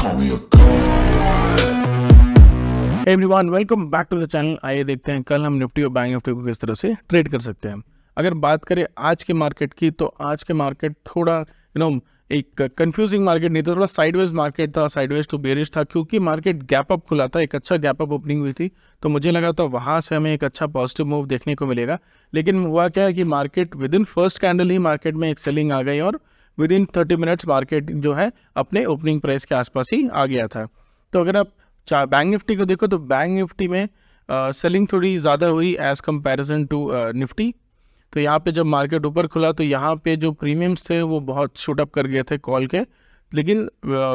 call me a god. Everyone welcome back to the channel. आइए देखते हैं कल हम निफ्टी और बैंक निफ्टी को किस तरह से ट्रेड कर सकते हैं। अगर बात करें आज के मार्केट की, तो आज के मार्केट थोड़ा एक कंफ्यूजिंग मार्केट नहीं था, थोड़ा साइडवेज मार्केट था, साइडवेज टू बेरिश था, क्योंकि मार्केट गैप अप खुला था, एक अच्छा गैप अप ओपनिंग हुई थी, तो मुझे लगा था वहाँ से हमें एक अच्छा पॉजिटिव मूव देखने को मिलेगा। लेकिन हुआ क्या है कि market with in first candle he market में एक सेलिंग आ गई और विद इन 30 मिनट्स मार्केट जो है अपने ओपनिंग प्राइस के आसपास ही आ गया था। तो अगर आप बैंक निफ्टी को देखो तो बैंक निफ्टी में सेलिंग थोड़ी ज़्यादा हुई एज कंपैरिजन टू निफ्टी। तो यहाँ पे जब मार्केट ऊपर खुला तो यहाँ पे जो प्रीमियम्स थे वो बहुत शूट अप कर गए थे कॉल के, लेकिन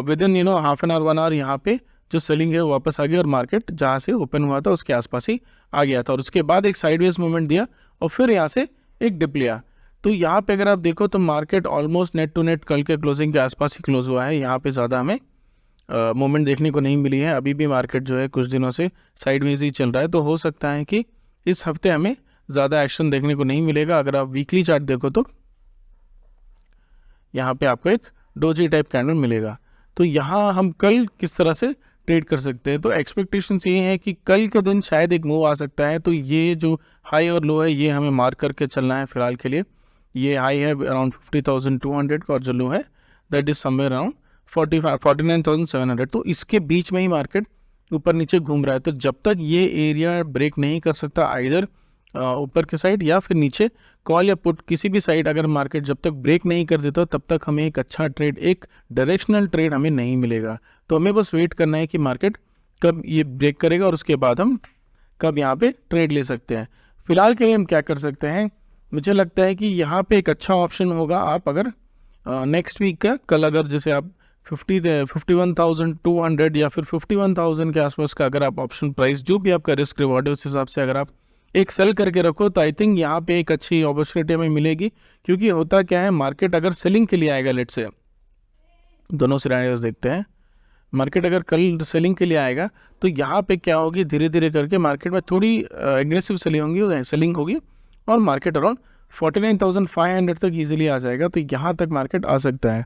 within half an hour 1 hour यहाँ पे जो सेलिंग है वो वापस आ गई और मार्केट जहाँ से ओपन हुआ था उसके आसपास ही आ गया था और उसके बाद एक साइडवेज मूवमेंट दिया और फिर यहाँ से एक डिप लिया। तो यहाँ पे अगर आप देखो तो market almost net to net कल के क्लोजिंग के आसपास ही क्लोज हुआ है। यहाँ पे ज़्यादा हमें मोमेंट देखने को नहीं मिली है। अभी भी मार्केट जो है कुछ दिनों से साइडवेज ही चल रहा है, तो हो सकता है कि इस हफ्ते हमें ज़्यादा एक्शन देखने को नहीं मिलेगा। अगर आप वीकली चार्ट देखो तो यहाँ पे आपको एक डोजी टाइप कैंडल मिलेगा। तो यहाँ हम कल किस तरह से ट्रेड कर सकते हैं, तो एक्सपेक्टेशंस ये है कि कल के दिन शायद एक मूव आ सकता है। तो ये जो हाई और लो है ये हमें मार्क करके चलना है फिलहाल के लिए। ये हाई है अराउंड 50,200 का और जो लो है दैट इज समवेयर अराउंड 49,700। तो इसके बीच में ही मार्केट ऊपर नीचे घूम रहा है। तो जब तक ये एरिया ब्रेक नहीं कर सकता आइदर ऊपर के साइड या फिर नीचे कॉल या पुट किसी भी साइड, अगर मार्केट जब तक ब्रेक नहीं कर देता तब तक हमें एक अच्छा ट्रेड, एक डायरेक्शनल ट्रेड हमें नहीं मिलेगा। तो हमें बस वेट करना है कि मार्केट कब ये ब्रेक करेगा और उसके बाद हम कब यहाँ पे ट्रेड ले सकते हैं। फिलहाल के लिए हम क्या कर सकते हैं, मुझे लगता है कि यहाँ पे एक अच्छा ऑप्शन होगा। आप अगर नेक्स्ट वीक का कल अगर जैसे आप 51,200 या फिर 51,000 के आसपास का अगर आप ऑप्शन प्राइस जो भी आपका रिस्क रिवॉर्ड है उस हिसाब से अगर आप एक सेल करके रखो तो आई थिंक यहाँ पे एक अच्छी अपॉर्चुनिटी हमें मिलेगी। क्योंकि होता क्या है, मार्केट अगर सेलिंग के लिए आएगा, लेट से दोनों सिनेरियोस देखते हैं, मार्केट अगर कल सेलिंग के लिए आएगा तो यहाँ पे क्या होगी, धीरे धीरे करके मार्केट में थोड़ी एग्रेसिव सेलिंग होगी और मार्केट अराउंड 49,500 तक ईजिली आ जाएगा। तो यहाँ तक मार्केट आ सकता है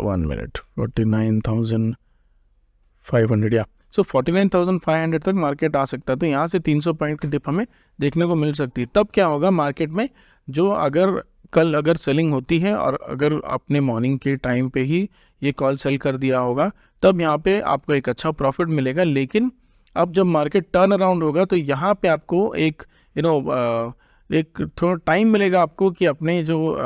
1 मिनट 49,500 या सो 49,500 तक मार्केट आ सकता है। तो यहाँ से 300 पॉइंट की डिप हमें देखने को मिल सकती है। तब क्या होगा मार्केट में, जो अगर कल अगर सेलिंग होती है और अगर आपने मॉर्निंग के टाइम पे ही ये कॉल सेल कर दिया होगा तब यहाँ पे आपको एक अच्छा प्रॉफिट मिलेगा। लेकिन अब जब मार्केट टर्न अराउंड होगा तो यहाँ पे आपको एक एक थोड़ा टाइम मिलेगा आपको कि अपने जो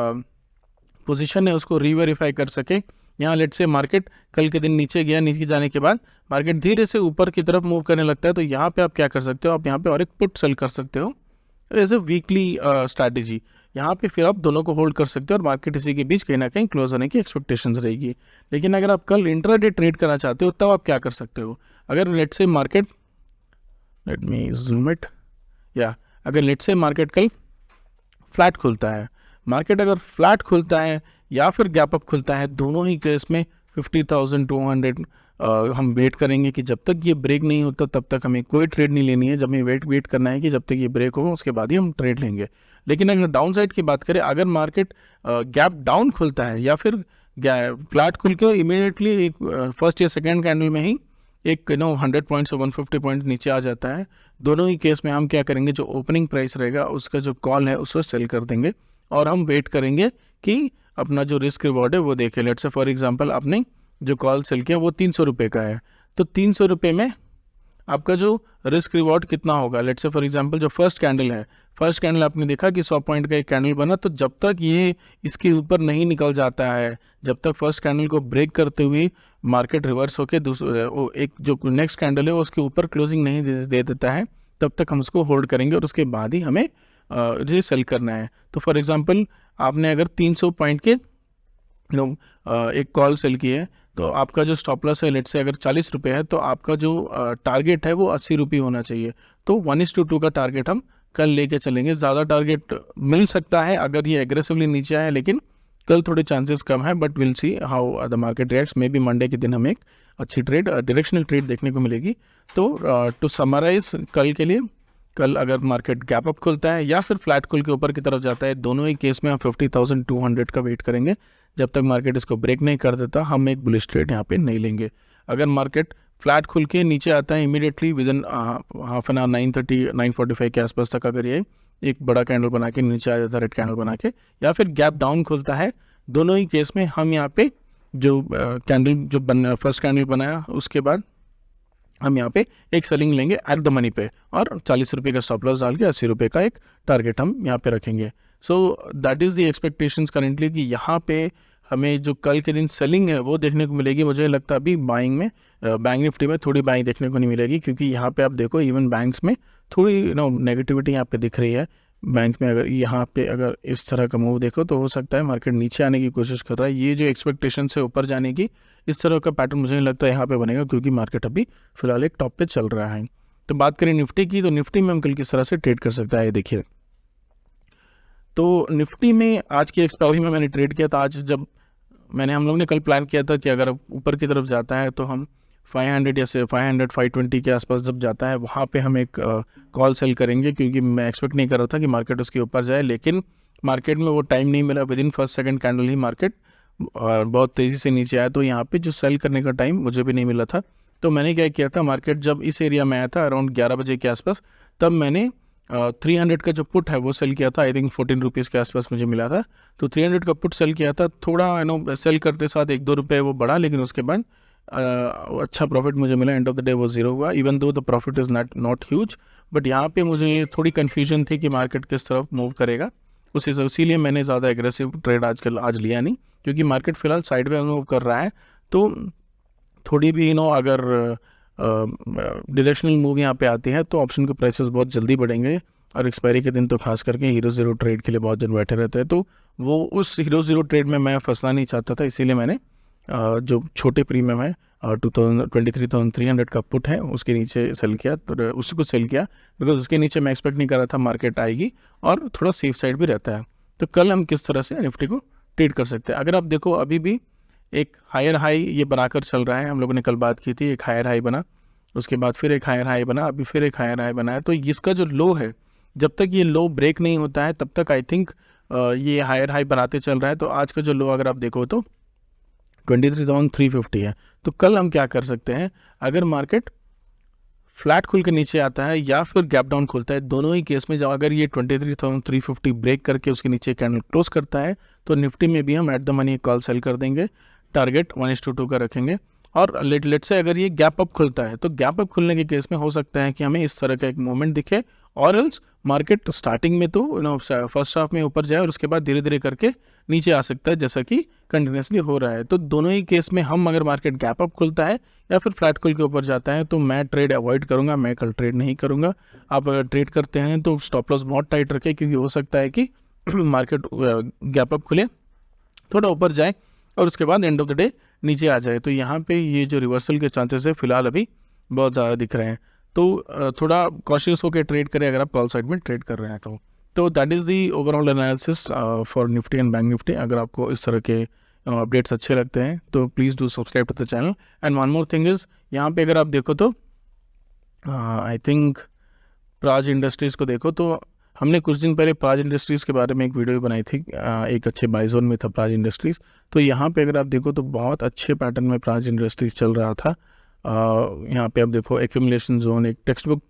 पोजीशन है उसको रीवेरीफाई कर सके। यहाँ लेट से मार्केट कल के दिन नीचे गया, नीचे जाने के बाद मार्केट धीरे से ऊपर की तरफ मूव करने लगता है। तो यहाँ पे आप क्या कर सकते हो, आप यहाँ पे और एक पुट सेल कर सकते हो एज ए वीकली स्ट्रैटेजी। यहाँ पे फिर आप दोनों को होल्ड कर सकते हो और मार्केट इसी के बीच कहीं ना कहीं क्लोज होने की एक्सपेक्टेशंस रहेगी। लेकिन अगर आप कल इंट्राडे ट्रेड करना चाहते हो तब आप क्या कर सकते हो, अगर लेट से मार्केट अगर लेट से मार्केट कल फ्लैट खुलता है, मार्केट अगर फ्लैट खुलता है या फिर गैप अप खुलता है, दोनों ही केस में 50,200 हम वेट करेंगे कि जब तक ये ब्रेक नहीं होता तब तक हमें कोई ट्रेड नहीं लेनी है। जब हमें वेट करना है कि जब तक ये ब्रेक होगा उसके बाद ही हम ट्रेड लेंगे। लेकिन अगर डाउन साइड की बात करें, अगर मार्केट गैप डाउन खुलता है या फिर फ्लैट खुल के इमीडिएटली एक फर्स्ट या सेकेंड कैंडल में ही एक 100 पॉइंट्स 150 पॉइंट नीचे आ जाता है, दोनों ही केस में हम क्या करेंगे, जो ओपनिंग प्राइस रहेगा उसका जो कॉल है उसको सेल कर देंगे और हम वेट करेंगे कि अपना जो रिस्क रिवॉर्ड है वो देखें। लेट्स से फॉर एग्जांपल आपने जो कॉल सेल किया वो 300 रुपये का है, तो 300 रुपये में आपका जो रिस्क रिवॉर्ड कितना होगा। लेट्स से फॉर एग्जांपल जो फर्स्ट कैंडल है, फर्स्ट कैंडल आपने देखा कि 100 पॉइंट का एक कैंडल बना, तो जब तक ये इसके ऊपर नहीं निकल जाता है, जब तक फर्स्ट कैंडल को ब्रेक करते हुए मार्केट रिवर्स होकर दूसरे एक जो नेक्स्ट कैंडल है उसके ऊपर क्लोजिंग नहीं दे देता है, तब तक हम उसको होल्ड करेंगे और उसके बाद ही हमें ये सेल करना है। तो फॉर एग्जांपल आपने अगर 300 पॉइंट के एक कॉल सेल की है तो आपका जो स्टॉप लॉस है लेट्स से अगर 40 रुपये है तो आपका जो टारगेट है वो 80 रुपये होना चाहिए। तो 1:2 का टारगेट हम कल लेके चलेंगे। ज़्यादा टारगेट मिल सकता है अगर ये एग्रेसिवली नीचे आए, लेकिन कल थोड़े चांसेस कम है, but will see how the market reacts. May be Monday के दिन हमें एक अच्छी ट्रेड, डायरेक्शनल ट्रेड देखने को मिलेगी। तो टू समराइज कल के लिए, कल अगर मार्केट गैप अप खुलता है या फिर फ्लैट खुल के ऊपर की तरफ जाता है, दोनों ही केस में हम 50,200 का वेट करेंगे। जब तक मार्केट इसको ब्रेक नहीं कर देता हम एक बुलिश ट्रेड यहाँ पे नहीं लेंगे। अगर मार्केट फ्लैट खुल के नीचे आता है immediately with in half an our 9:30 9:45 के आसपास तक अगर ये एक बड़ा कैंडल बना के नीचे आ जाता है रेड कैंडल बना के, या फिर गैप डाउन खुलता है, दोनों ही केस में हम यहाँ पे जो कैंडल जो फर्स्ट कैंडल बनाया उसके बाद हम यहाँ पे एक सेलिंग लेंगे एट द मनी पे, और 40 रुपये का स्टॉप लॉस डाल के 80 रुपये का एक टारगेट हम यहाँ पे रखेंगे. सो that is the expectations currently कि यहाँ पे हमें जो कल के दिन सेलिंग है वो देखने को मिलेगी. मुझे लगता है अभी बाइंग में बैंक निफ्टी में थोड़ी बाइंग देखने को नहीं मिलेगी, क्योंकि यहाँ पे आप देखो इवन बैंक्स में थोड़ी नेगेटिविटी यहाँ पे दिख रही है. बैंक में अगर यहाँ पे अगर इस तरह का मूव देखो तो हो सकता है मार्केट नीचे आने की कोशिश कर रहा है. ये जो एक्सपेक्टेशन से ऊपर जाने की इस तरह का पैटर्न मुझे नहीं लगता यहाँ पे बनेगा, क्योंकि मार्केट अभी फिलहाल एक टॉप पे चल रहा है. तो बात करें निफ्टी की, तो निफ्टी में हम कल किस तरह से ट्रेड कर सकता है देखिए. तो निफ्टी में आज की एक्सपायरी में मैंने ट्रेड किया था. आज जब हम लोग ने कल प्लान किया था कि अगर ऊपर की तरफ जाता है तो हम 500 या से 500-520 के आसपास जब जाता है वहाँ पे हम एक कॉल सेल करेंगे, क्योंकि मैं एक्सपेक्ट नहीं कर रहा था कि मार्केट उसके ऊपर जाए. लेकिन मार्केट में वो टाइम नहीं मिला. With in first second candle he market बहुत तेज़ी से नीचे आया, तो यहाँ पे जो सेल करने का टाइम मुझे भी नहीं मिला था. तो मैंने क्या किया था, मार्केट जब इस एरिया में आया था अराउंड 11 बजे के आसपास, तब मैंने 300 का जो पुट है वो सेल किया था. आई थिंक 14 रुपीज़ के आसपास मुझे मिला था. तो 300 का पुट सेल किया था. थोड़ा सेल करते साथ 1-2 रुपये वो बढ़ा, लेकिन उसके बाद अच्छा प्रॉफिट मुझे मिला. एंड ऑफ द डे वो ज़ीरो हुआ, even though the profit is not huge. But यहाँ पे मुझे थोड़ी कन्फ्यूजन थी कि मार्केट किस तरफ मूव करेगा. इसीलिए मैंने ज़्यादा एग्रेसिव ट्रेड आज लिया नहीं, क्योंकि मार्केट फिलहाल साइडवेज मूव कर रहा है. तो थोड़ी भी अगर डायरेक्शनल मूव यहाँ पे आती है तो ऑप्शन के प्राइसेस बहुत जल्दी बढ़ेंगे. और एक्सपायरी के दिन तो खास करके हीरो ज़ीरो ट्रेड के लिए बहुत जन बैठे रहते हैं. तो वो उस हीरो ज़ीरो ट्रेड में मैं फंसना नहीं चाहता था, इसीलिए मैंने जो छोटे प्रीमियम है 23,300 का पुट है उसके नीचे सेल किया. तो उसको सेल किया बिकॉज उसके नीचे मैं एक्सपेक्ट नहीं कर रहा था मार्केट आएगी, और थोड़ा सेफ साइड भी रहता है. तो कल हम किस तरह से निफ्टी को ट्रेड कर सकते हैं. अगर आप देखो अभी भी एक हायर हाई ये बनाकर चल रहा है. हम लोगों ने कल बात की थी, एक हायर हाई बना, उसके बाद फिर एक हायर हाई बना, अभी फिर एक हायर हाई बना है. तो इसका जो लो है, जब तक ये लो ब्रेक नहीं होता है तब तक आई थिंक ये हायर हाई बनाते चल रहा है. तो आज का जो लो अगर आप देखो तो 23,350 है. तो कल हम क्या कर सकते हैं, अगर मार्केट फ्लैट खुल के नीचे आता है या फिर गैप डाउन खुलता है, दोनों ही केस में जब अगर ये 23,350 ब्रेक करके उसके नीचे कैंडल क्लोज करता है तो निफ्टी में भी हम at the money call sell कर देंगे. टारगेट 1:2 का रखेंगे. और लेट से अगर ये गैप अप खुलता है तो गैप अप खुलने के केस में हो सकता है कि हमें इस तरह का एक मूवमेंट दिखे, और एल्स मार्केट स्टार्टिंग में तो फर्स्ट हाफ में ऊपर जाए और उसके बाद धीरे धीरे करके नीचे आ सकता है, जैसा कि कंटिन्यूसली हो रहा है. तो दोनों ही केस में हम अगर मार्केट गैप अप खुलता है या फिर फ्लैट खुल के ऊपर जाता है तो मैं ट्रेड अवॉइड करूंगा. मैं कल ट्रेड नहीं करूंगा. आप अगर ट्रेड करते हैं तो स्टॉप लॉस बहुत टाइट रखें, क्योंकि हो सकता है कि मार्केट गैप अप खुले, थोड़ा ऊपर जाए और उसके बाद एंड ऑफ द डे नीचे आ जाए. तो यहाँ पे ये जो रिवर्सल के चांसेस है फिलहाल अभी बहुत ज़्यादा दिख रहे हैं. तो थोड़ा कॉशियस होकर ट्रेड करें अगर आप कॉल साइड में ट्रेड कर रहे हैं. तो that is the overall analysis for Nifty and bank Nifty. अगर आपको इस तरह के अपडेट्स अच्छे लगते हैं तो please do subscribe to the channel. And one more thing is, यहाँ पे अगर आप देखो तो आई थिंक प्राज इंडस्ट्रीज़ को देखो तो हमने कुछ दिन पहले प्राज इंडस्ट्रीज़ के बारे में एक वीडियो बनाई थी. एक अच्छे बाय जोन में था प्राज इंडस्ट्रीज़. तो यहाँ पे अगर आप देखो तो बहुत अच्छे पैटर्न में प्राज इंडस्ट्रीज़ चल रहा था. यहाँ पे आप देखो एक्यूमुलेशन जोन, एक टेक्स्ट बुक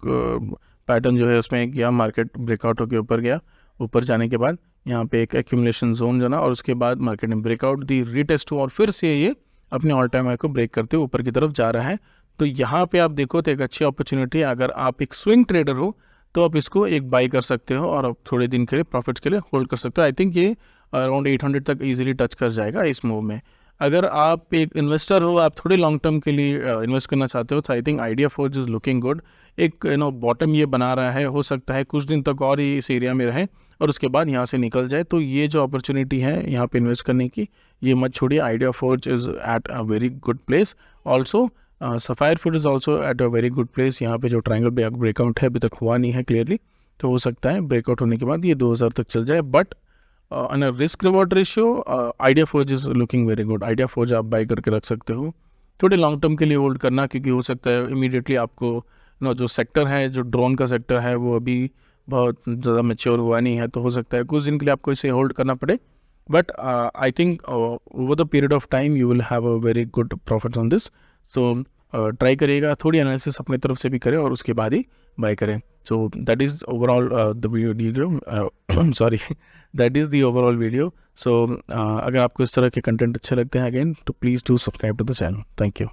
पैटर्न जो है उसमें गया, मार्केट ब्रेकआउट होकर ऊपर गया. ऊपर जाने के बाद यहाँ पे एक एक्यूमुलेशन जोन जाना, और उसके बाद मार्केट ने ब्रेकआउट दी, रीटेस्ट हुआ, और फिर से ये अपने ऑल टाइम हाई को ब्रेक करते हुए ऊपर की तरफ जा रहा है. तो यहाँ पे आप देखो तो एक अच्छी अपॉर्चुनिटी, अगर आप एक स्विंग ट्रेडर हो तो आप इसको एक बाई कर सकते हो और आप थोड़े दिन के लिए प्रॉफिट्स के लिए होल्ड कर सकते हो. आई थिंक ये अराउंड 800 तक इजीली टच कर जाएगा इस मूव में. अगर आप एक इन्वेस्टर हो, आप थोड़े लॉन्ग टर्म के लिए इन्वेस्ट करना चाहते हो, तो I think idea forge is looking good. एक बॉटम ये बना रहा है, हो सकता है कुछ दिन तक और ये इस एरिया में रहे और उसके बाद यहाँ से निकल जाए. तो ये जो अपॉर्चुनिटी है यहाँ पे इन्वेस्ट करने की, ये मत छोड़िए. Idea forge is at a very good place. Also sapphire food is also at a very good place. यहाँ पे जो ट्रायंगल ब्रेकआउट है अभी तक हुआ नहीं है क्लियरली, तो हो सकता है ब्रेकआउट होने के बाद ये 2000 तक चल जाए. But on a risk reward ratio idea forge is looking very good. Idea forge आप बाई करके रख सकते हो, थोड़े लॉन्ग टर्म के लिए होल्ड करना, क्योंकि हो सकता है इमीडिएटली आपको जो सेक्टर है, जो ड्रोन का सेक्टर है, वो अभी बहुत ज़्यादा मैच्योर हुआ नहीं है. तो हो सकता है कुछ दिन के लिए आपको इसे होल्ड करना पड़े. But I think over the period of time you will have a very good profits on this. So try करिएगा, थोड़ी एनालिसिस अपने तरफ से भी करें और उसके बाद ही बाय करें. So that is overall the video. Sorry, that is the overall video. So अगर आपको इस तरह के कंटेंट अच्छे लगते हैं अगेन, तो please do subscribe to the channel. Thank you.